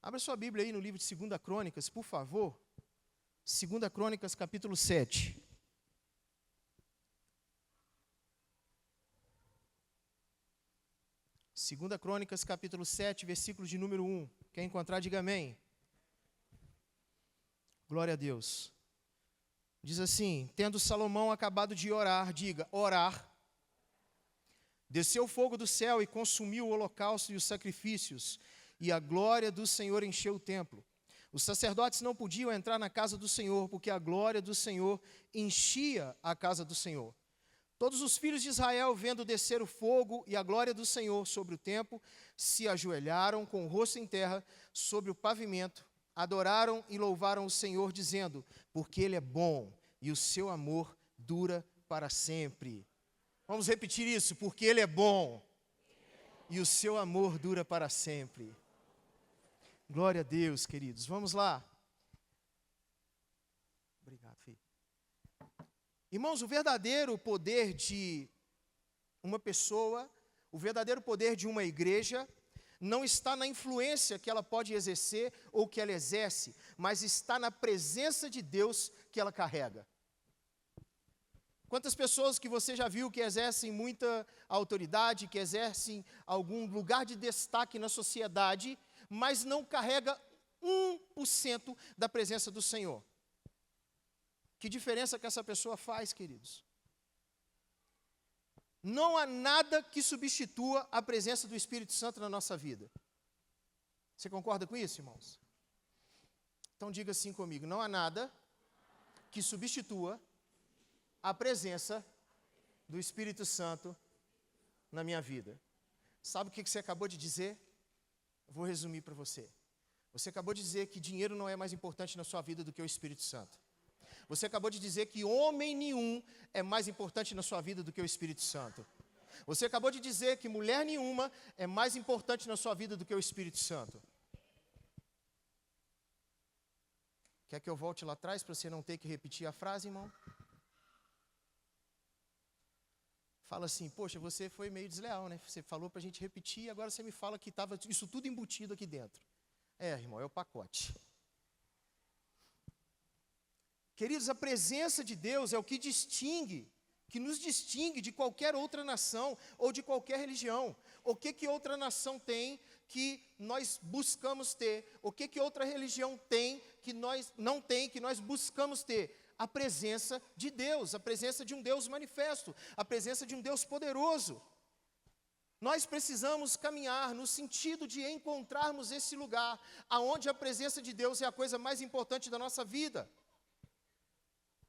Abra sua Bíblia aí no livro de 2 Crônicas, por favor. 2 Crônicas, capítulo 7. Segunda Crônicas, capítulo 7, versículo de número 1. Quer encontrar, diga amém. Glória a Deus. Diz assim: tendo Salomão acabado de orar, diga, orar, desceu fogo do céu e consumiu o holocausto e os sacrifícios, e a glória do Senhor encheu o templo. Os sacerdotes não podiam entrar na casa do Senhor, porque a glória do Senhor enchia a casa do Senhor. Todos os filhos de Israel, vendo descer o fogo e a glória do Senhor sobre o templo, se ajoelharam com o rosto em terra sobre o pavimento, adoraram e louvaram o Senhor, dizendo, porque Ele é bom e o seu amor dura para sempre. Vamos repetir isso, porque Ele é bom e o seu amor dura para sempre. Glória a Deus, queridos. Vamos lá. Obrigado, filho. Irmãos, o verdadeiro poder de uma pessoa, o verdadeiro poder de uma igreja, não está na influência que ela pode exercer ou que ela exerce, mas está na presença de Deus que ela carrega. Quantas pessoas que você já viu que exercem muita autoridade, que exercem algum lugar de destaque na sociedade, mas não carrega 1% da presença do Senhor? Que diferença que essa pessoa faz, queridos? Não há nada que substitua a presença do Espírito Santo na nossa vida. Você concorda com isso, irmãos? Então diga assim comigo, não há nada que substitua a presença do Espírito Santo na minha vida. Sabe o que você acabou de dizer? Eu vou resumir para você. Você acabou de dizer que dinheiro não é mais importante na sua vida do que o Espírito Santo. Você acabou de dizer que homem nenhum é mais importante na sua vida do que o Espírito Santo. Você acabou de dizer que mulher nenhuma é mais importante na sua vida do que o Espírito Santo. Quer que eu volte lá atrás para você não ter que repetir a frase, irmão? Fala assim, poxa, você foi meio desleal, né? Você falou para a gente repetir e agora você me fala que estava isso tudo embutido aqui dentro. Irmão, é o pacote. Queridos, a presença de Deus é o que nos distingue de qualquer outra nação ou de qualquer religião. O que outra nação tem que nós buscamos ter? O que outra religião tem que nós não tem, que nós buscamos ter? A presença de Deus, a presença de um Deus manifesto, a presença de um Deus poderoso. Nós precisamos caminhar no sentido de encontrarmos esse lugar, aonde a presença de Deus é a coisa mais importante da nossa vida.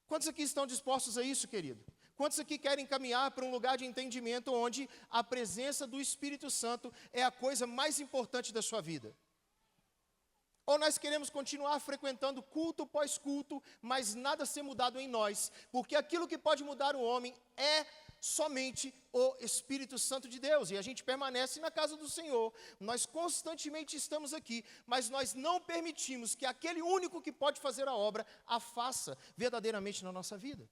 Quantos aqui estão dispostos a isso, querido? Quantos aqui querem caminhar para um lugar de entendimento onde a presença do Espírito Santo é a coisa mais importante da sua vida? Ou nós queremos continuar frequentando culto após culto, mas nada ser mudado em nós, porque aquilo que pode mudar o homem é somente o Espírito Santo de Deus, e a gente permanece na casa do Senhor, nós constantemente estamos aqui, mas nós não permitimos que aquele único que pode fazer a obra a faça verdadeiramente na nossa vida.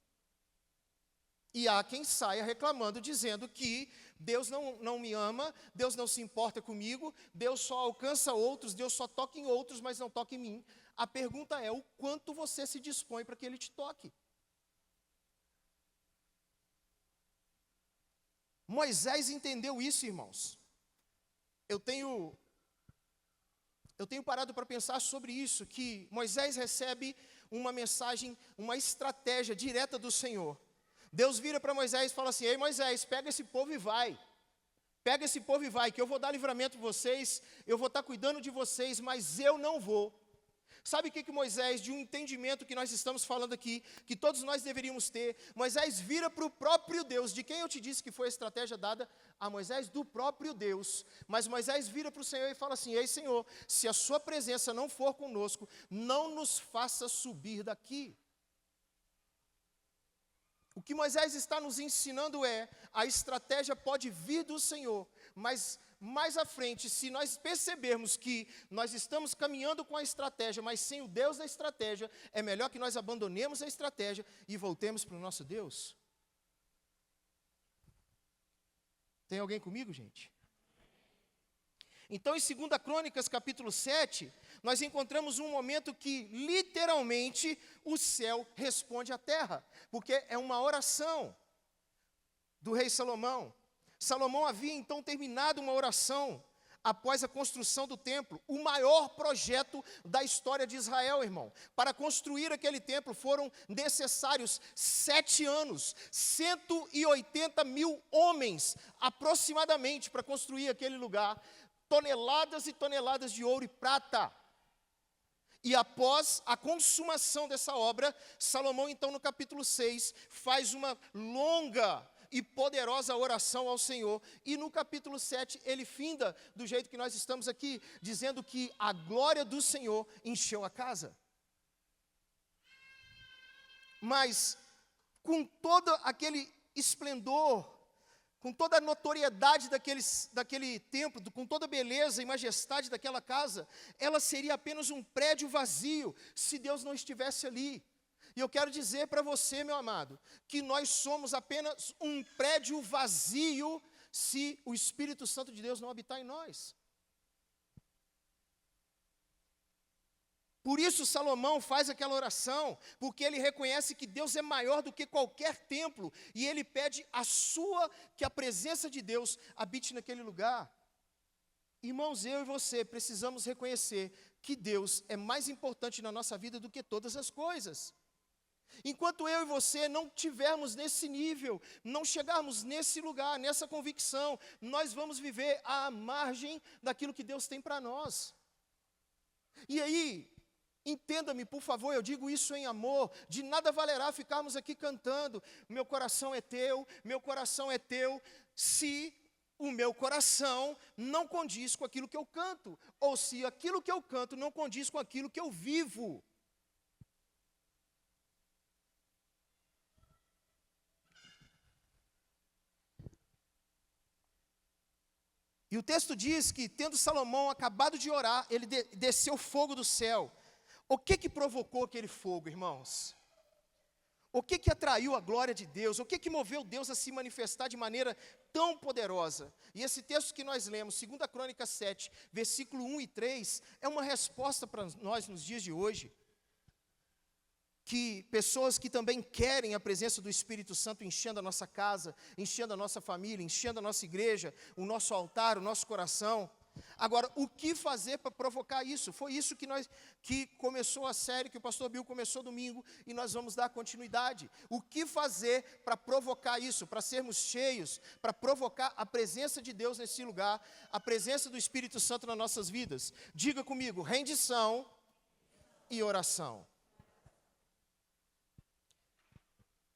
E há quem saia reclamando, dizendo que Deus não me ama, Deus não se importa comigo, Deus só alcança outros, Deus só toca em outros, mas não toca em mim. A pergunta é, o quanto você se dispõe para que Ele te toque? Moisés entendeu isso, irmãos. Eu tenho parado para pensar sobre isso, que Moisés recebe uma mensagem, uma estratégia direta do Senhor. Deus vira para Moisés e fala assim, ei Moisés, pega esse povo e vai. Pega esse povo e vai, que eu vou dar livramento para vocês, eu vou estar cuidando de vocês, mas eu não vou. Sabe o que Moisés, de um entendimento que nós estamos falando aqui, que todos nós deveríamos ter, Moisés vira para o próprio Deus, de quem eu te disse que foi a estratégia dada a Moisés? Do próprio Deus. Mas Moisés vira para o Senhor e fala assim, ei Senhor, se a sua presença não for conosco, não nos faça subir daqui. O que Moisés está nos ensinando é, a estratégia pode vir do Senhor, mas mais à frente, se nós percebermos que nós estamos caminhando com a estratégia, mas sem o Deus da estratégia, é melhor que nós abandonemos a estratégia e voltemos para o nosso Deus. Tem alguém comigo, gente? Então, em 2 Crônicas, capítulo 7, nós encontramos um momento que, literalmente, o céu responde à terra, porque é uma oração do rei Salomão. Salomão havia, então, terminado uma oração após a construção do templo, o maior projeto da história de Israel, irmão. Para construir aquele templo foram necessários 7 anos, 180 mil homens, aproximadamente, para construir aquele lugar, toneladas e toneladas de ouro e prata. E após a consumação dessa obra, Salomão, então, no capítulo 6, faz uma longa e poderosa oração ao Senhor, e no capítulo 7, ele finda do jeito que nós estamos aqui, dizendo que a glória do Senhor encheu a casa. Mas, com todo aquele esplendor, com toda a notoriedade daquele templo, com toda a beleza e majestade daquela casa, ela seria apenas um prédio vazio, se Deus não estivesse ali. E eu quero dizer para você, meu amado, que nós somos apenas um prédio vazio se o Espírito Santo de Deus não habitar em nós. Por isso Salomão faz aquela oração, porque ele reconhece que Deus é maior do que qualquer templo, e ele pede que a presença de Deus habite naquele lugar. Irmãos, eu e você precisamos reconhecer que Deus é mais importante na nossa vida do que todas as coisas. Enquanto eu e você não tivermos nesse nível, não chegarmos nesse lugar, nessa convicção, nós vamos viver à margem daquilo que Deus tem para nós. E aí, entenda-me, por favor, eu digo isso em amor, de nada valerá ficarmos aqui cantando, meu coração é teu, se o meu coração não condiz com aquilo que eu canto, ou se aquilo que eu canto não condiz com aquilo que eu vivo. E o texto diz que, tendo Salomão acabado de orar, ele desceu fogo do céu. O que provocou aquele fogo, irmãos? O que atraiu a glória de Deus? O que moveu Deus a se manifestar de maneira tão poderosa? E esse texto que nós lemos, 2 Crônicas 7, versículo 1 e 3, é uma resposta para nós nos dias de hoje. Que pessoas que também querem a presença do Espírito Santo enchendo a nossa casa, enchendo a nossa família, enchendo a nossa igreja, o nosso altar, o nosso coração. Agora, o que fazer para provocar isso? Foi isso que começou a série, que o pastor Bill começou domingo, e nós vamos dar continuidade. O que fazer para provocar isso, para sermos cheios, para provocar a presença de Deus nesse lugar, a presença do Espírito Santo nas nossas vidas? Diga comigo, rendição e oração.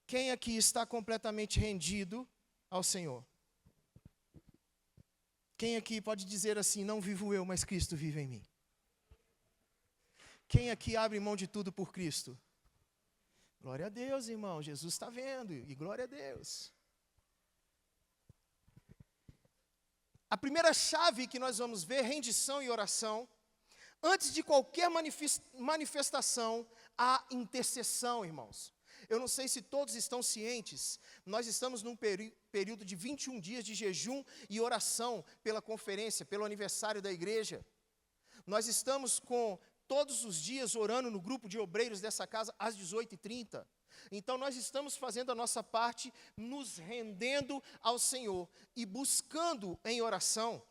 Quem aqui está completamente rendido ao Senhor? Quem aqui pode dizer assim, não vivo eu, mas Cristo vive em mim? Quem aqui abre mão de tudo por Cristo? Glória a Deus, irmão, Jesus está vendo, e glória a Deus. A primeira chave que nós vamos ver, rendição e oração. Antes de qualquer manifestação, há intercessão, irmãos. Eu não sei se todos estão cientes, nós estamos num período de 21 dias de jejum e oração pela conferência, pelo aniversário da igreja. Nós estamos com todos os dias orando no grupo de obreiros dessa casa às 18h30. Então nós estamos fazendo a nossa parte, nos rendendo ao Senhor e buscando em oração.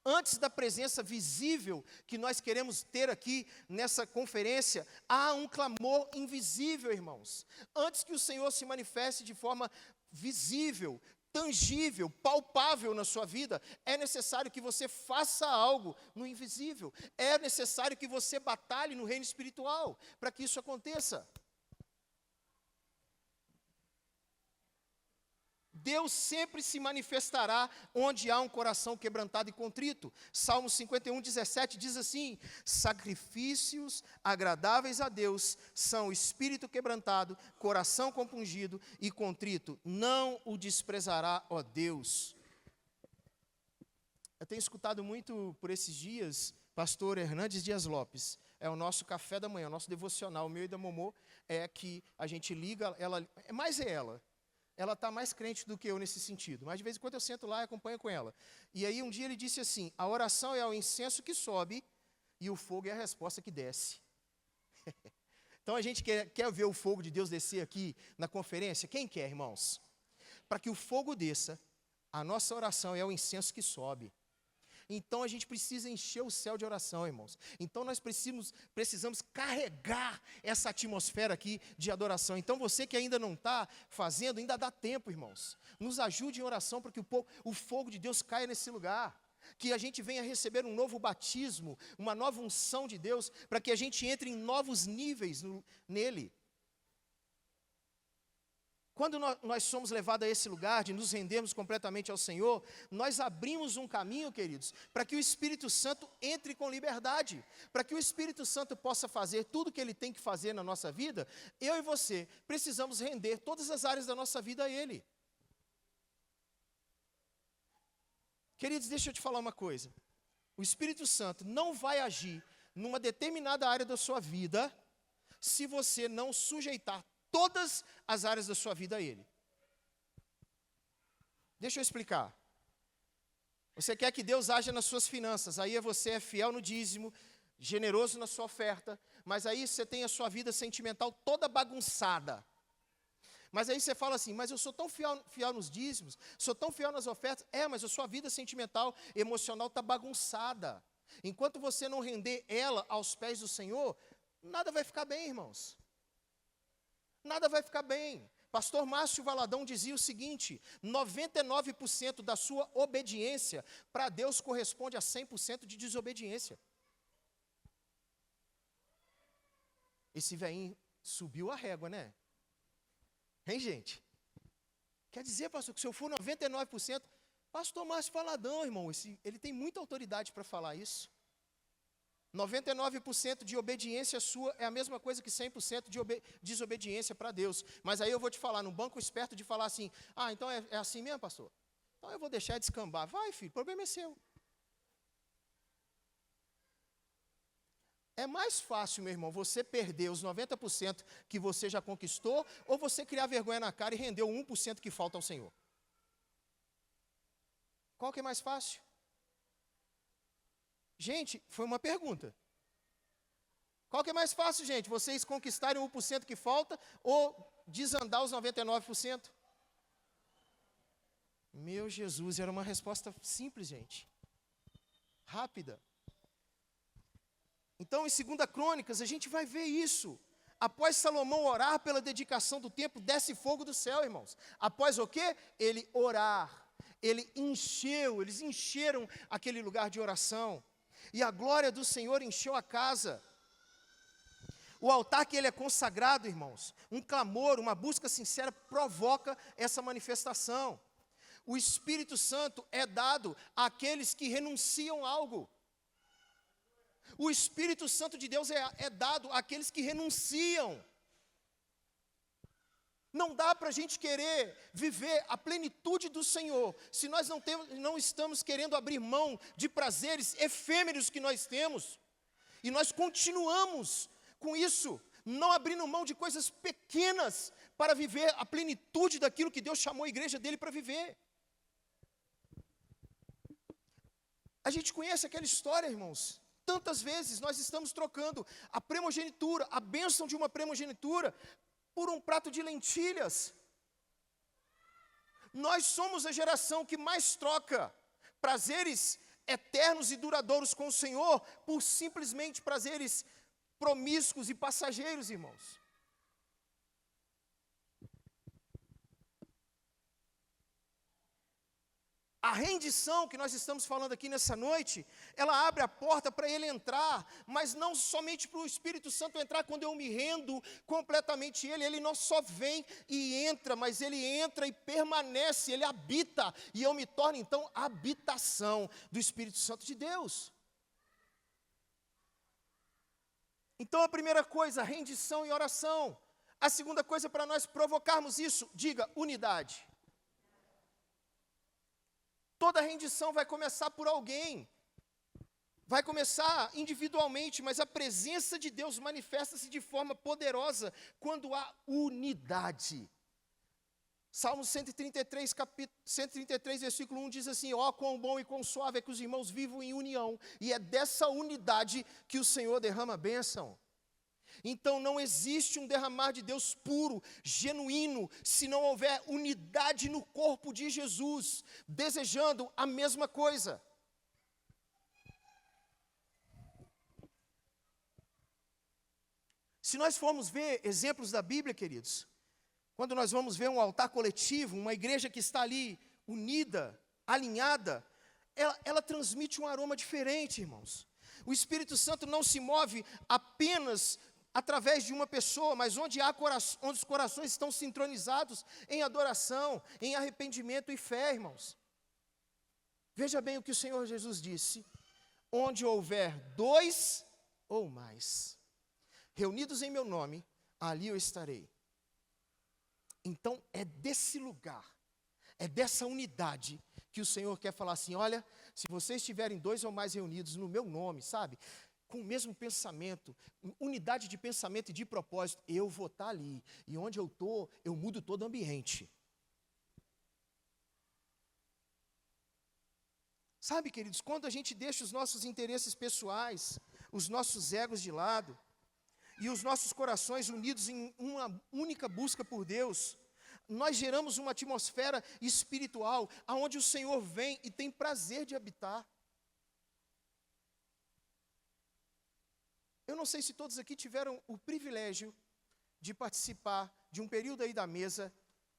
Antes da presença visível que nós queremos ter aqui nessa conferência, há um clamor invisível, irmãos. Antes que o Senhor se manifeste de forma visível, tangível, palpável na sua vida, é necessário que você faça algo no invisível. É necessário que você batalhe no reino espiritual para que isso aconteça. Deus sempre se manifestará onde há um coração quebrantado e contrito. Salmo 51, 17 diz assim: sacrifícios agradáveis a Deus são o espírito quebrantado, coração compungido e contrito. Não o desprezará, ó Deus. Eu tenho escutado muito por esses dias, pastor Hernandes Dias Lopes. É o nosso café da manhã, o nosso devocional, o meu e da Momô, é que a gente liga, ela está mais crente do que eu nesse sentido, mas de vez em quando eu sento lá e acompanho com ela. E aí um dia ele disse assim, a oração é o incenso que sobe e o fogo é a resposta que desce. Então a gente quer ver o fogo de Deus descer aqui na conferência? Quem quer, irmãos? Para que o fogo desça, a nossa oração é o incenso que sobe. Então a gente precisa encher o céu de oração, irmãos. Então nós precisamos carregar essa atmosfera aqui de adoração. Então você que ainda não está fazendo, ainda dá tempo, irmãos. Nos ajude em oração para que o fogo de Deus caia nesse lugar. Que a gente venha receber um novo batismo, uma nova unção de Deus, para que a gente entre em novos níveis nele. Quando nós somos levados a esse lugar de nos rendermos completamente ao Senhor, nós abrimos um caminho, queridos, para que o Espírito Santo entre com liberdade, para que o Espírito Santo possa fazer tudo o que Ele tem que fazer na nossa vida. Eu e você precisamos render todas as áreas da nossa vida a Ele. Queridos, deixa eu te falar uma coisa. O Espírito Santo não vai agir numa determinada área da sua vida se você não sujeitar todas as áreas da sua vida a Ele. Deixa eu explicar. Você quer que Deus haja nas suas finanças, aí você é fiel no dízimo, generoso na sua oferta, mas aí você tem a sua vida sentimental toda bagunçada. Mas aí você fala assim, mas eu sou tão fiel nos dízimos, sou tão fiel nas ofertas. Mas a sua vida sentimental, emocional está bagunçada. Enquanto você não render ela aos pés do Senhor, nada vai ficar bem, irmãos. Nada vai ficar bem. Pastor Márcio Valadão dizia o seguinte, 99% da sua obediência para Deus corresponde a 100% de desobediência. Esse velhinho subiu a régua, né? Hein, gente? Quer dizer, pastor, que se eu for 99%, pastor Márcio Valadão, irmão, ele tem muita autoridade para falar isso. 99% de obediência sua é a mesma coisa que 100% de desobediência para Deus. Mas aí eu vou te falar, num banco esperto de falar assim, então é assim mesmo, pastor? Então eu vou deixar descambar. Vai, filho, o problema é seu. É mais fácil, meu irmão, você perder os 90% que você já conquistou, ou você criar vergonha na cara e render o 1% que falta ao Senhor? Qual que é mais fácil? Gente, foi uma pergunta. Qual que é mais fácil, gente? Vocês conquistarem o 1% que falta ou desandar os 99%? Meu Jesus, era uma resposta simples, gente. Rápida. Então, em 2 Crônicas, a gente vai ver isso. Após Salomão orar pela dedicação do templo, desce fogo do céu, irmãos. Após o quê? Ele orar. Eles encheram aquele lugar de oração. E a glória do Senhor encheu a casa. O altar que ele é consagrado, irmãos, um clamor, uma busca sincera provoca essa manifestação. O Espírito Santo é dado àqueles que renunciam a algo. O Espírito Santo de Deus é dado àqueles que renunciam. Não dá para a gente querer viver a plenitude do Senhor, se nós não estamos querendo abrir mão de prazeres efêmeros que nós temos. E nós continuamos com isso, não abrindo mão de coisas pequenas para viver a plenitude daquilo que Deus chamou a igreja dele para viver. A gente conhece aquela história, irmãos. Tantas vezes nós estamos trocando a primogenitura, a bênção de uma primogenitura, por um prato de lentilhas. Nós somos a geração que mais troca prazeres eternos e duradouros com o Senhor por simplesmente prazeres promíscuos e passageiros, irmãos. A rendição que nós estamos falando aqui nessa noite, ela abre a porta para ele entrar, mas não somente para o Espírito Santo entrar quando eu me rendo completamente ele não só vem e entra, mas ele entra e permanece, ele habita, e eu me torno então a habitação do Espírito Santo de Deus. Então a primeira coisa, rendição e oração. A segunda coisa para nós provocarmos isso, diga, unidade. Toda rendição vai começar por alguém, vai começar individualmente, mas a presença de Deus manifesta-se de forma poderosa quando há unidade. Salmo 133, 133, versículo 1 diz assim: ó, quão bom e quão suave é que os irmãos vivam em união, e é dessa unidade que o Senhor derrama a bênção. Então não existe um derramar de Deus puro, genuíno, se não houver unidade no corpo de Jesus, desejando a mesma coisa. Se nós formos ver exemplos da Bíblia, queridos, quando nós vamos ver um altar coletivo, uma igreja que está ali unida, alinhada, ela transmite um aroma diferente, irmãos. O Espírito Santo não se move apenas através de uma pessoa, mas onde os corações estão sincronizados em adoração, em arrependimento e fé, irmãos. Veja bem o que o Senhor Jesus disse: onde houver 2 ou mais reunidos em meu nome, ali eu estarei. Então, é desse lugar, é dessa unidade que o Senhor quer falar assim: olha, se vocês estiverem 2 ou mais reunidos no meu nome, sabe, com o mesmo pensamento, unidade de pensamento e de propósito, eu vou estar ali, e onde eu estou, eu mudo todo o ambiente. Sabe, queridos, quando a gente deixa os nossos interesses pessoais, os nossos egos de lado, e os nossos corações unidos em uma única busca por Deus, nós geramos uma atmosfera espiritual, onde o Senhor vem e tem prazer de habitar. Eu não sei se todos aqui tiveram o privilégio de participar de um período aí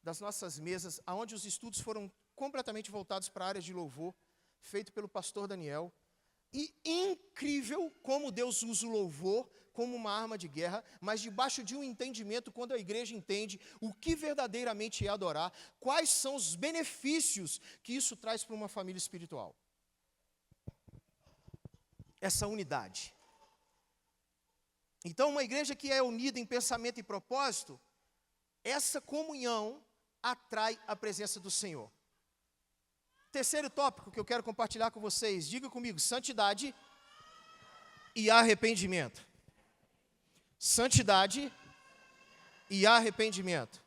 das nossas mesas, onde os estudos foram completamente voltados para a área de louvor, feito pelo pastor Daniel. E incrível como Deus usa o louvor como uma arma de guerra, mas debaixo de um entendimento, quando a igreja entende o que verdadeiramente é adorar, quais são os benefícios que isso traz para uma família espiritual. Essa unidade. Então, uma igreja que é unida em pensamento e propósito, essa comunhão atrai a presença do Senhor. Terceiro tópico que eu quero compartilhar com vocês, diga comigo: santidade e arrependimento. Santidade e arrependimento.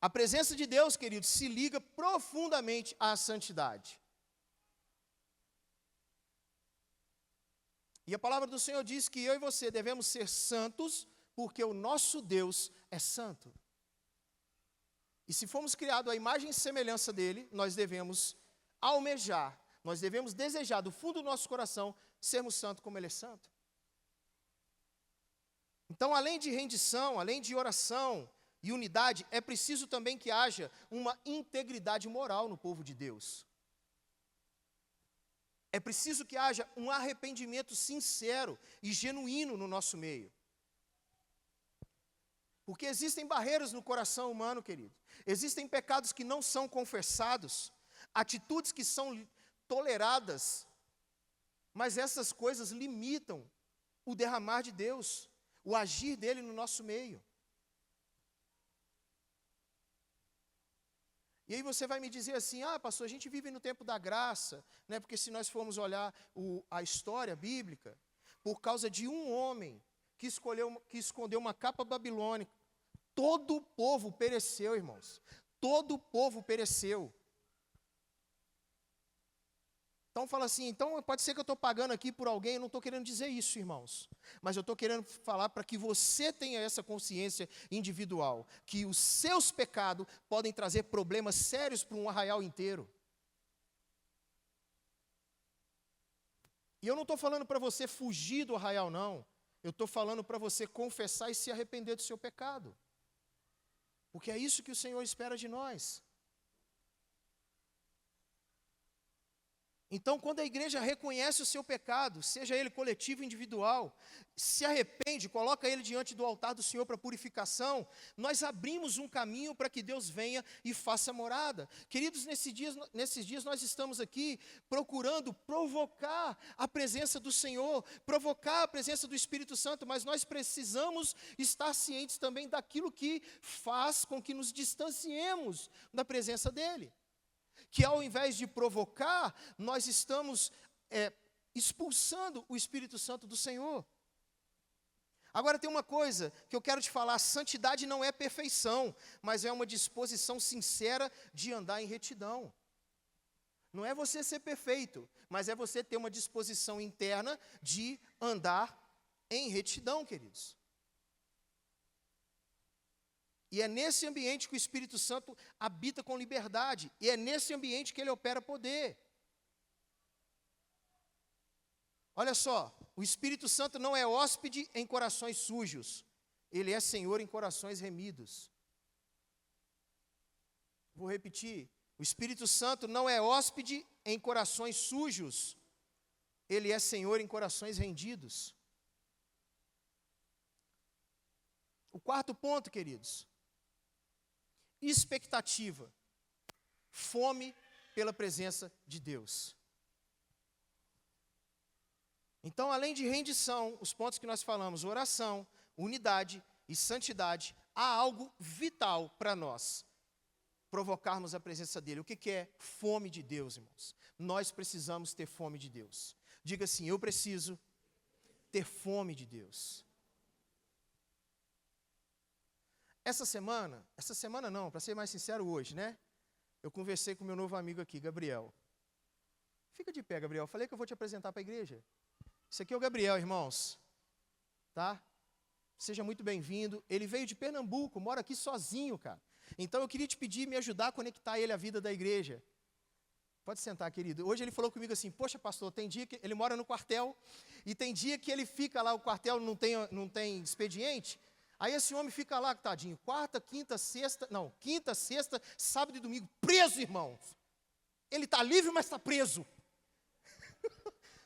A presença de Deus, queridos, se liga profundamente à santidade. E a palavra do Senhor diz que eu e você devemos ser santos, porque o nosso Deus é santo. E se fomos criados à imagem e semelhança dele, nós devemos almejar, nós devemos desejar do fundo do nosso coração sermos santos como ele é santo. Então, além de rendição, além de oração e unidade, é preciso também que haja uma integridade moral no povo de Deus. É preciso que haja um arrependimento sincero e genuíno no nosso meio. Porque existem barreiras no coração humano, querido. Existem pecados que não são confessados, atitudes que são toleradas, mas essas coisas limitam o derramar de Deus, o agir dele no nosso meio. E aí você vai me dizer assim: ah, pastor, a gente vive no tempo da graça, né? Porque se nós formos olhar a história bíblica, por causa de um homem que escondeu uma capa babilônica, todo o povo pereceu, irmãos. Todo o povo pereceu. Então fala assim: então pode ser que eu estou pagando aqui por alguém. Eu não estou querendo dizer isso, irmãos. Mas eu estou querendo falar para que você tenha essa consciência individual, que os seus pecados podem trazer problemas sérios para um arraial inteiro. E eu não estou falando para você fugir do arraial, não. Eu estou falando para você confessar e se arrepender do seu pecado. Porque é isso que o Senhor espera de nós. Então, quando a igreja reconhece o seu pecado, seja ele coletivo ou individual, se arrepende, coloca ele diante do altar do Senhor para purificação, nós abrimos um caminho para que Deus venha e faça morada. Queridos, nesses dias nós estamos aqui procurando provocar a presença do Senhor, provocar a presença do Espírito Santo, mas nós precisamos estar cientes também daquilo que faz com que nos distanciemos da presença dEle. Que ao invés de provocar, nós estamos expulsando o Espírito Santo do Senhor. Agora tem uma coisa que eu quero te falar: santidade não é perfeição, mas é uma disposição sincera de andar em retidão. Não é você ser perfeito, mas é você ter uma disposição interna de andar em retidão, queridos. E é nesse ambiente que o Espírito Santo habita com liberdade, e é nesse ambiente que ele opera poder. Olha só, o Espírito Santo não é hóspede em corações sujos, ele é Senhor em corações remidos. Vou repetir, o Espírito Santo não é hóspede em corações sujos, ele é Senhor em corações rendidos. O quarto ponto, queridos, expectativa, fome pela presença de Deus. Então, além de rendição, os pontos que nós falamos, oração, unidade e santidade, há algo vital para nós provocarmos a presença dele. O que é fome de Deus, irmãos? Nós precisamos ter fome de Deus. Diga assim: eu preciso ter fome de Deus. Essa semana não, para ser mais sincero, hoje, né? Eu conversei com meu novo amigo aqui, Gabriel. Fica de pé, Gabriel. Falei que eu vou te apresentar para a igreja. Esse aqui é o Gabriel, irmãos. Tá? Seja muito bem-vindo. Ele veio de Pernambuco, mora aqui sozinho, cara. Então eu queria te pedir, me ajudar a conectar ele à vida da igreja. Pode sentar, querido. Hoje ele falou comigo assim: poxa, pastor, tem dia que ele mora no quartel, e tem dia que ele fica lá, o quartel não tem expediente. Aí esse homem fica lá, tadinho, quinta, sexta, sábado e domingo, preso, irmãos. Ele está livre, mas está preso.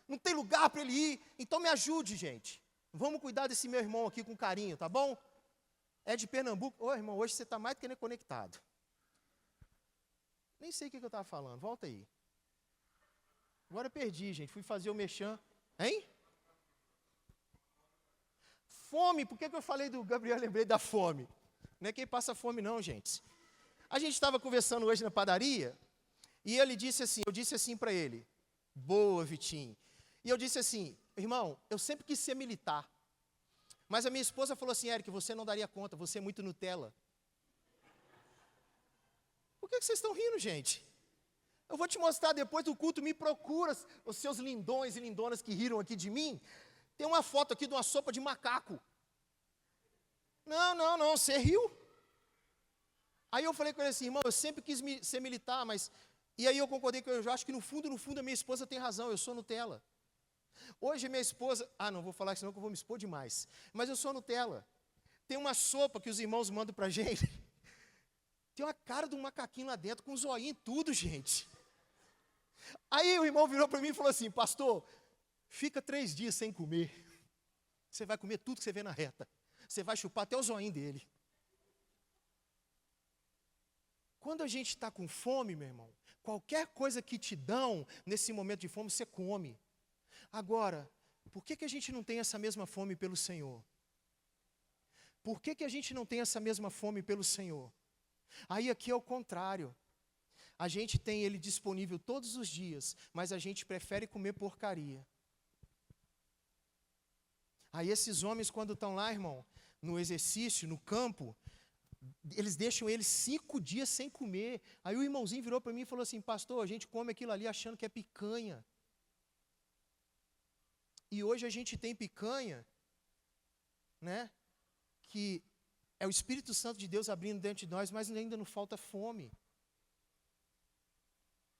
Não tem lugar para ele ir. Então me ajude, gente. Vamos cuidar desse meu irmão aqui com carinho, tá bom? É de Pernambuco. Ô, irmão, hoje você está mais do que nem conectado. Nem sei o que eu estava falando. Volta aí. Agora eu perdi, gente. Fui fazer o mexã. Hein? Fome. Por que eu falei do Gabriel? Lembrei da fome. Não é quem passa fome, não, gente. A gente estava conversando hoje na padaria, e ele disse assim, eu disse assim para ele: boa, Vitinho. E eu disse assim: irmão, eu sempre quis ser militar. Mas a minha esposa falou assim: Eric, você não daria conta, você é muito Nutella. Por que vocês estão rindo, gente? Eu vou te mostrar depois do culto, me procura os seus lindões e lindonas que riram aqui de mim. Tem uma foto aqui de uma sopa de macaco. Não, você riu. Aí eu falei com ele assim: irmão, eu sempre quis ser militar, mas... E aí eu concordei com ele, eu acho que no fundo, a minha esposa tem razão, eu sou Nutella. Hoje minha esposa... não vou falar senão que eu vou me expor demais. Mas eu sou Nutella. Tem uma sopa que os irmãos mandam pra gente. Tem uma cara de um macaquinho lá dentro, com um zoinho e tudo, gente. Aí o irmão virou para mim e falou assim: pastor, fica 3 dias sem comer. Você vai comer tudo que você vê na reta. Você vai chupar até o zoinho dele. Quando a gente está com fome, meu irmão, qualquer coisa que te dão nesse momento de fome, você come. Agora, por que a gente não tem essa mesma fome pelo Senhor? Por que a gente não tem essa mesma fome pelo Senhor? Aí aqui é o contrário. A gente tem ele disponível todos os dias, mas a gente prefere comer porcaria. Aí esses homens, quando estão lá, irmão, no exercício, no campo, eles deixam eles 5 dias sem comer. Aí o irmãozinho virou para mim e falou assim: pastor, a gente come aquilo ali achando que é picanha. E hoje a gente tem picanha, né, que é o Espírito Santo de Deus abrindo dentro de nós, mas ainda não falta fome.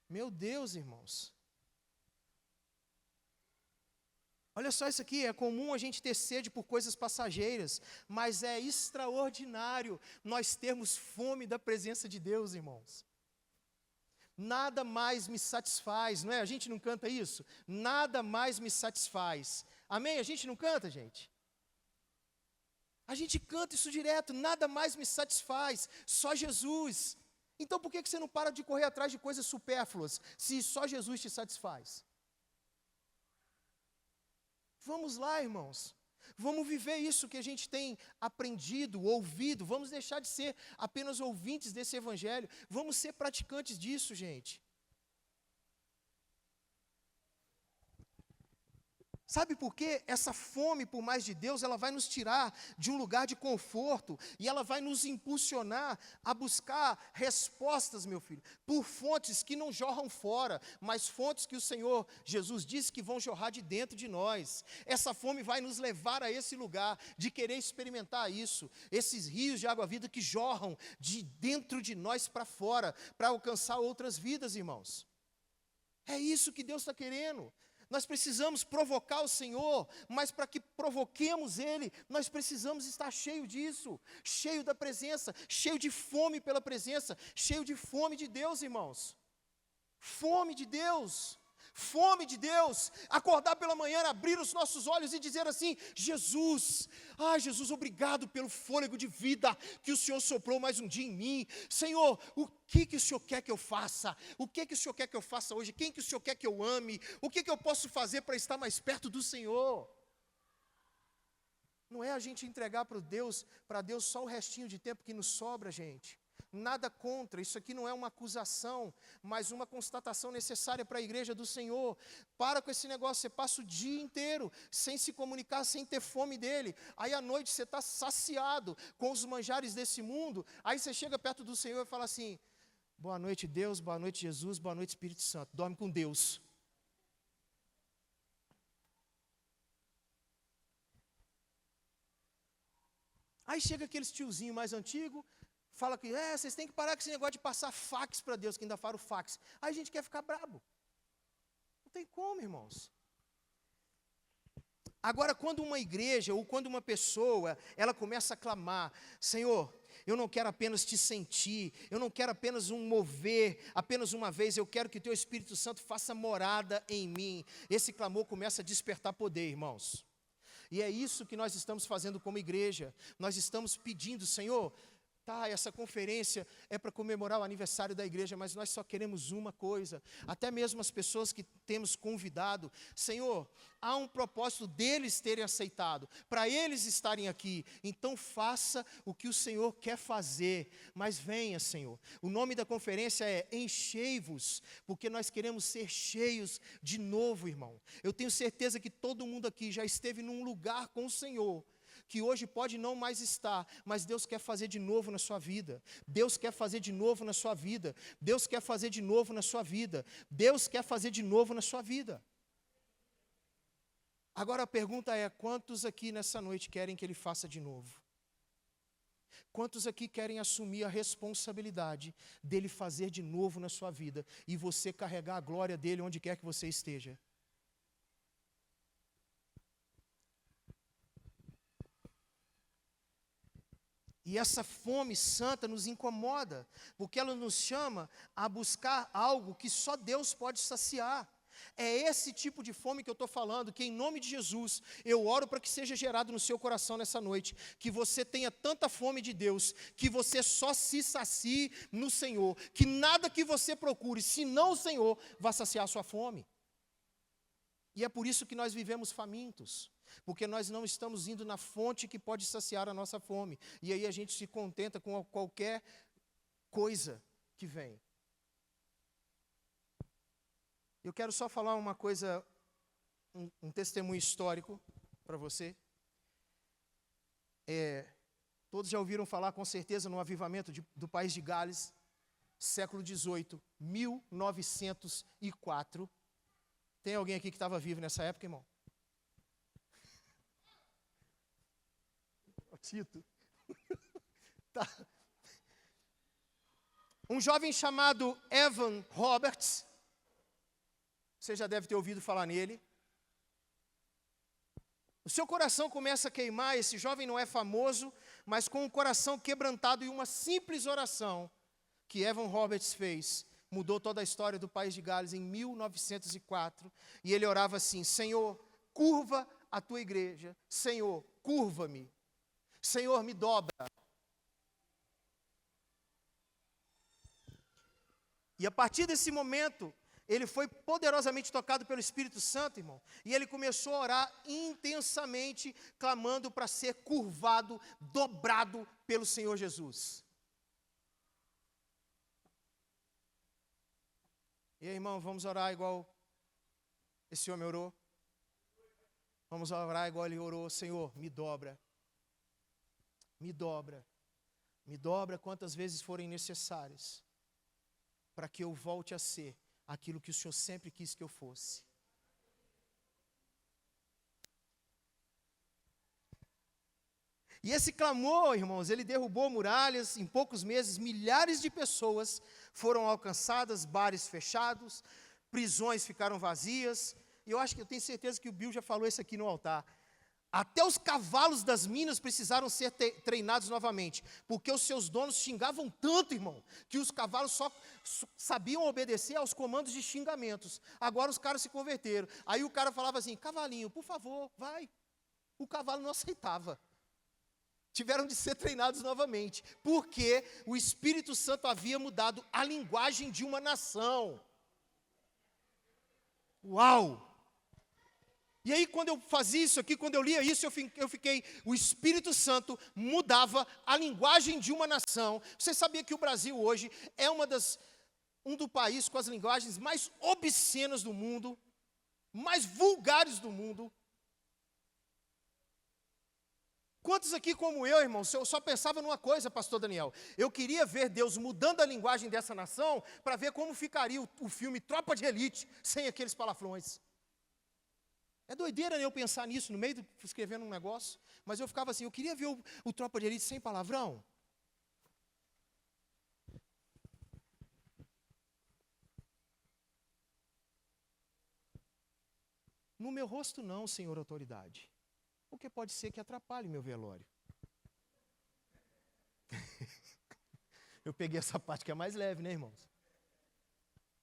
Meu Deus, irmãos. Olha só isso aqui, é comum a gente ter sede por coisas passageiras, mas é extraordinário nós termos fome da presença de Deus, irmãos. Nada mais me satisfaz, não é? A gente não canta isso? Nada mais me satisfaz. Amém? A gente não canta, gente? A gente canta isso direto: nada mais me satisfaz, só Jesus. Então por que você não para de correr atrás de coisas supérfluas, se só Jesus te satisfaz? Vamos lá, irmãos. Vamos viver isso que a gente tem aprendido, ouvido. Vamos deixar de ser apenas ouvintes desse evangelho. Vamos ser praticantes disso, gente. Sabe por quê? Essa fome por mais de Deus, ela vai nos tirar de um lugar de conforto e ela vai nos impulsionar a buscar respostas, meu filho, por fontes que não jorram fora, mas fontes que o Senhor Jesus disse que vão jorrar de dentro de nós. Essa fome vai nos levar a esse lugar de querer experimentar isso, esses rios de água-vida que jorram de dentro de nós para fora, para alcançar outras vidas, irmãos. É isso que Deus está querendo. Nós precisamos provocar o Senhor, mas para que provoquemos Ele, nós precisamos estar cheio disso, cheio da presença, cheio de fome pela presença, cheio de fome de Deus, irmãos. Fome de Deus. Fome de Deus, acordar pela manhã, abrir os nossos olhos e dizer assim: Jesus, Jesus, obrigado pelo fôlego de vida que o Senhor soprou mais um dia em mim. Senhor, o que o Senhor quer que eu faça? O que o Senhor quer que eu faça hoje? Quem que o Senhor quer que eu ame? O que eu posso fazer para estar mais perto do Senhor? Não é a gente entregar para Deus só o restinho de tempo que nos sobra, gente. Nada contra, isso aqui não é uma acusação, mas uma constatação necessária para a igreja do Senhor. Para com esse negócio, você passa o dia inteiro sem se comunicar, sem ter fome dEle. Aí à noite você está saciado com os manjares desse mundo, aí você chega perto do Senhor e fala assim: boa noite Deus, boa noite Jesus, boa noite Espírito Santo, dorme com Deus. Aí chega aqueles tiozinho mais antigo, fala que, vocês têm que parar com esse negócio de passar fax para Deus, que ainda fala o fax. Aí a gente quer ficar brabo. Não tem como, irmãos. Agora, quando uma igreja, ou quando uma pessoa, ela começa a clamar: Senhor, eu não quero apenas te sentir, eu não quero apenas um mover, apenas uma vez, eu quero que o teu Espírito Santo faça morada em mim. Esse clamor começa a despertar poder, irmãos. E é isso que nós estamos fazendo como igreja. Nós estamos pedindo: Senhor, essa conferência é para comemorar o aniversário da igreja, mas nós só queremos uma coisa. Até mesmo as pessoas que temos convidado, Senhor, há um propósito deles terem aceitado, para eles estarem aqui. Então faça o que o Senhor quer fazer, mas venha, Senhor. O nome da conferência é Enchei-vos, porque nós queremos ser cheios de novo, irmão. Eu tenho certeza que todo mundo aqui já esteve num lugar com o Senhor, que hoje pode não mais estar, mas Deus quer fazer de novo na sua vida. Deus quer fazer de novo na sua vida. Deus quer fazer de novo na sua vida. Deus quer fazer de novo na sua vida. Agora a pergunta é: quantos aqui nessa noite querem que Ele faça de novo? Quantos aqui querem assumir a responsabilidade dEle fazer de novo na sua vida e você carregar a glória dEle onde quer que você esteja? E essa fome santa nos incomoda, porque ela nos chama a buscar algo que só Deus pode saciar. É esse tipo de fome que eu estou falando, que em nome de Jesus, eu oro para que seja gerado no seu coração nessa noite, que você tenha tanta fome de Deus, que você só se sacie no Senhor, que nada que você procure, senão o Senhor, vá saciar a sua fome. E é por isso que nós vivemos famintos, porque nós não estamos indo na fonte que pode saciar a nossa fome, e aí a gente se contenta com qualquer coisa que vem. Eu quero só falar uma coisa, um testemunho histórico para você. Todos já ouviram falar, com certeza, no avivamento do país de Gales, século XVIII, 1904. Tem alguém aqui que estava vivo nessa época, irmão? O Tito. Tá. Um jovem chamado Evan Roberts, você já deve ter ouvido falar nele. O seu coração começa a queimar, esse jovem não é famoso, mas com o coração quebrantado, e uma simples oração que Evan Roberts fez mudou toda a história do país de Gales em 1904. E ele orava assim: Senhor, curva a tua igreja. Senhor, curva-me. Senhor, me dobra. E a partir desse momento, ele foi poderosamente tocado pelo Espírito Santo, irmão. E ele começou a orar intensamente, clamando para ser curvado, dobrado pelo Senhor Jesus. E aí, irmão, vamos orar igual esse homem orou? Vamos orar igual ele orou: Senhor, me dobra. Me dobra. Me dobra quantas vezes forem necessárias, para que eu volte a ser aquilo que o Senhor sempre quis que eu fosse. E esse clamor, irmãos, ele derrubou muralhas. Em poucos meses, milhares de pessoas foram alcançadas, bares fechados, prisões ficaram vazias. E eu tenho certeza que o Bill já falou isso aqui no altar. Até os cavalos das minas precisaram ser treinados novamente, porque os seus donos xingavam tanto, irmão, que os cavalos só sabiam obedecer aos comandos de xingamentos. Agora os caras se converteram. Aí o cara falava assim: cavalinho, por favor, vai. O cavalo não aceitava. Tiveram de ser treinados novamente, porque o Espírito Santo havia mudado a linguagem de uma nação. Uau! E aí, quando eu fazia isso aqui, quando eu lia isso, eu fiquei, o Espírito Santo mudava a linguagem de uma nação. Você sabia que o Brasil hoje é um dos países com as linguagens mais obscenas do mundo, mais vulgares do mundo? Quantos aqui como eu, irmão, eu só pensava numa coisa, pastor Daniel: eu queria ver Deus mudando a linguagem dessa nação, para ver como ficaria o filme Tropa de Elite, sem aqueles palavrões. É doideira, né, eu pensar nisso, no meio de escrevendo um negócio, mas eu ficava assim: eu queria ver o Tropa de Elite sem palavrão. No meu rosto não, senhor autoridade, porque pode ser que atrapalhe meu velório. Eu peguei essa parte que é mais leve, né, irmãos?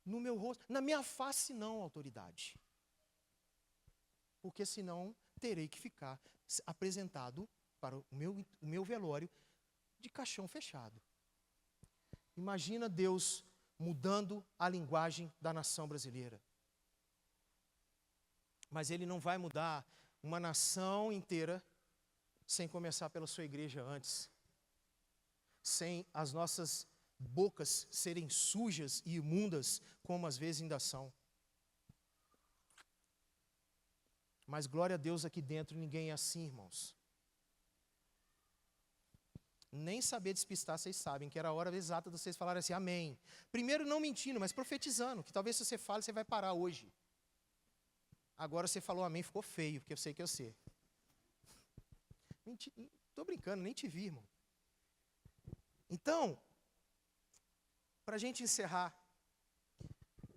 No meu rosto, na minha face não, autoridade. Porque senão terei que ficar apresentado para o meu velório de caixão fechado. Imagina Deus mudando a linguagem da nação brasileira. Mas Ele não vai mudar uma nação inteira sem começar pela sua igreja antes. Sem as nossas bocas serem sujas e imundas, como às vezes ainda são. Mas glória a Deus, aqui dentro ninguém é assim, irmãos. Nem saber despistar, vocês sabem que era a hora exata de vocês falarem assim: amém. Primeiro não mentindo, mas profetizando, que talvez se você fale, você vai parar hoje. Agora você falou amém, ficou feio, porque eu sei que eu sei. Estou brincando, nem te vi, irmão. Então, para a gente encerrar,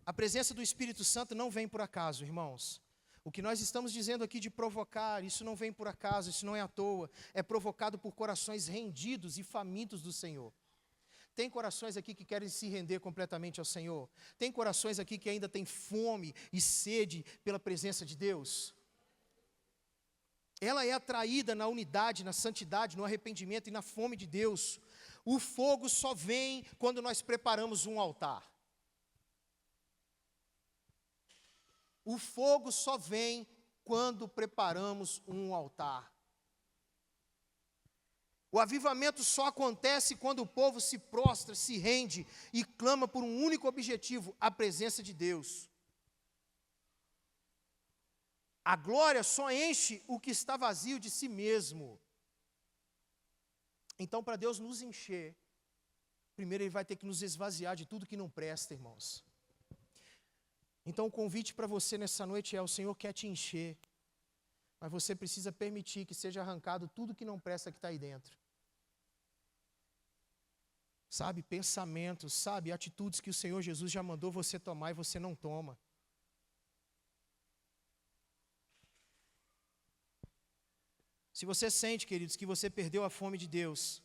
a presença do Espírito Santo não vem por acaso, irmãos. O que nós estamos dizendo aqui de provocar, isso não vem por acaso, isso não é à toa. É provocado por corações rendidos e famintos do Senhor. Tem corações aqui que querem se render completamente ao Senhor? Tem corações aqui que ainda têm fome e sede pela presença de Deus? Ela é atraída na unidade, na santidade, no arrependimento e na fome de Deus. O fogo só vem quando nós preparamos um altar. O fogo só vem quando preparamos um altar. O avivamento só acontece quando o povo se prostra, se rende e clama por um único objetivo: a presença de Deus. A glória só enche o que está vazio de si mesmo. Então, para Deus nos encher, primeiro Ele vai ter que nos esvaziar de tudo que não presta, irmãos. Então o convite para você nessa noite é: o Senhor quer te encher, mas você precisa permitir que seja arrancado tudo que não presta que está aí dentro. Sabe, pensamentos, sabe, atitudes que o Senhor Jesus já mandou você tomar e você não toma. Se você sente, queridos, que você perdeu a fome de Deus,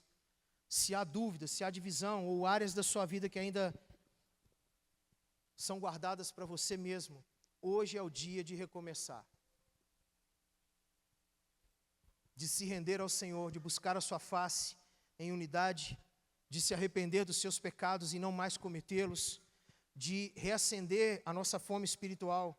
se há dúvida, se há divisão ou áreas da sua vida que ainda são guardadas para você mesmo, hoje é o dia de recomeçar. De se render ao Senhor, de buscar a sua face em unidade, de se arrepender dos seus pecados e não mais cometê-los, de reacender a nossa fome espiritual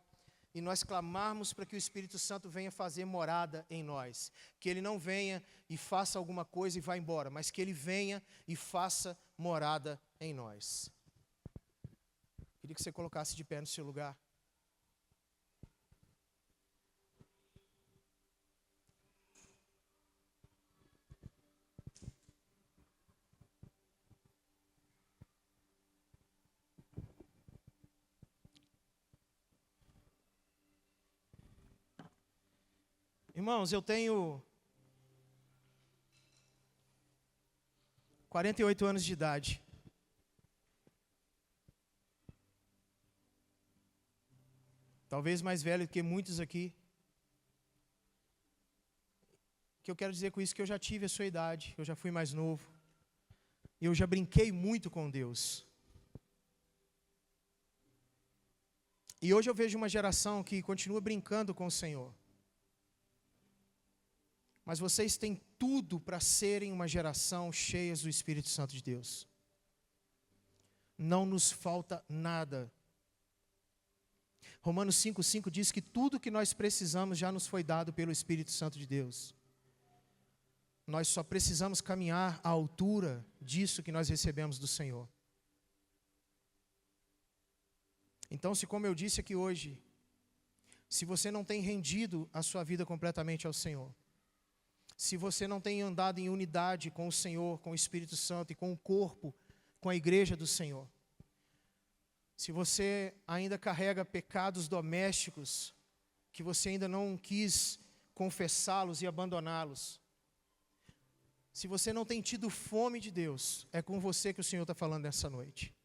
e nós clamarmos para que o Espírito Santo venha fazer morada em nós. Que Ele não venha e faça alguma coisa e vá embora, mas que Ele venha e faça morada em nós. Queria que você colocasse de pé no seu lugar. Irmãos, eu tenho 48 anos de idade. Talvez mais velho do que muitos aqui. O que eu quero dizer com isso é que eu já tive a sua idade, eu já fui mais novo. Eu já brinquei muito com Deus. E hoje eu vejo uma geração que continua brincando com o Senhor. Mas vocês têm tudo para serem uma geração cheia do Espírito Santo de Deus. Não nos falta nada. Romanos 5,5 diz que tudo que nós precisamos já nos foi dado pelo Espírito Santo de Deus. Nós só precisamos caminhar à altura disso que nós recebemos do Senhor. Então, se como eu disse aqui hoje, se você não tem rendido a sua vida completamente ao Senhor, se você não tem andado em unidade com o Senhor, com o Espírito Santo e com o corpo, com a igreja do Senhor, se você ainda carrega pecados domésticos, que você ainda não quis confessá-los e abandoná-los, se você não tem tido fome de Deus, é com você que o Senhor está falando nessa noite.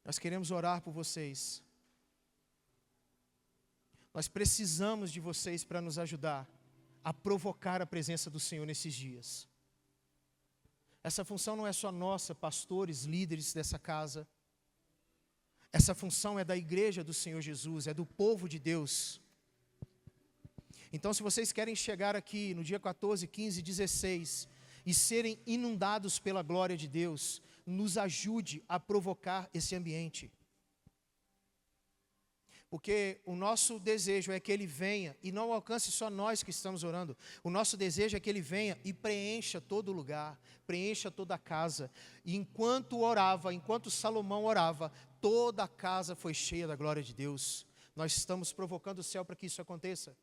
Nós queremos orar por vocês. Nós precisamos de vocês para nos ajudar a provocar a presença do Senhor nesses dias. Essa função não é só nossa, pastores, líderes dessa casa. Essa função é da igreja do Senhor Jesus, é do povo de Deus. Então, se vocês querem chegar aqui no dia 14, 15, 16 e serem inundados pela glória de Deus, nos ajude a provocar esse ambiente. Porque o nosso desejo é que Ele venha e não alcance só nós que estamos orando. O nosso desejo é que Ele venha e preencha todo lugar, preencha toda a casa. E enquanto Salomão orava, toda a casa foi cheia da glória de Deus. Nós estamos provocando o céu para que isso aconteça.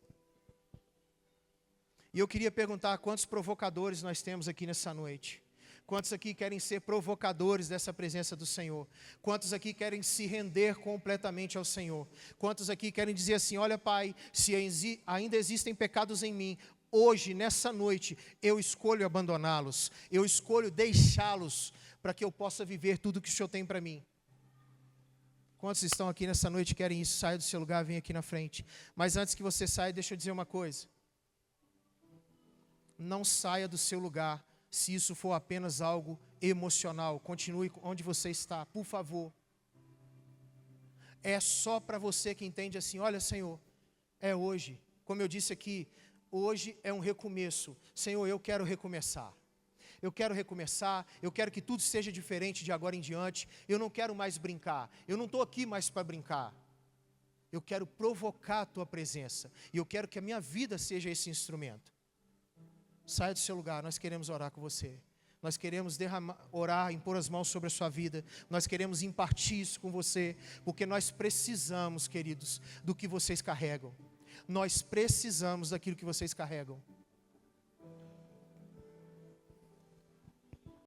E eu queria perguntar quantos provocadores nós temos aqui nessa noite. Quantos aqui querem ser provocadores dessa presença do Senhor? Quantos aqui querem se render completamente ao Senhor? Quantos aqui querem dizer assim, olha Pai, se ainda existem pecados em mim, hoje, nessa noite, eu escolho abandoná-los, eu escolho deixá-los, para que eu possa viver tudo que o Senhor tem para mim. Quantos estão aqui nessa noite e querem isso? Saia do seu lugar, vem aqui na frente. Mas antes que você saia, deixa eu dizer uma coisa. Não saia do seu lugar se isso for apenas algo emocional. Continue onde você está, por favor. É só para você que entende assim, olha Senhor, é hoje. Como eu disse aqui, hoje é um recomeço. Senhor, eu quero recomeçar. Eu quero recomeçar, eu quero que tudo seja diferente de agora em diante. Eu não quero mais brincar, eu não estou aqui mais para brincar. Eu quero provocar a Tua presença. E eu quero que a minha vida seja esse instrumento. Saia do seu lugar, nós queremos orar com você. Nós queremos orar, impor as mãos sobre a sua vida. Nós queremos impartir isso com você, porque nós precisamos, queridos, do que vocês carregam. Nós precisamos daquilo que vocês carregam.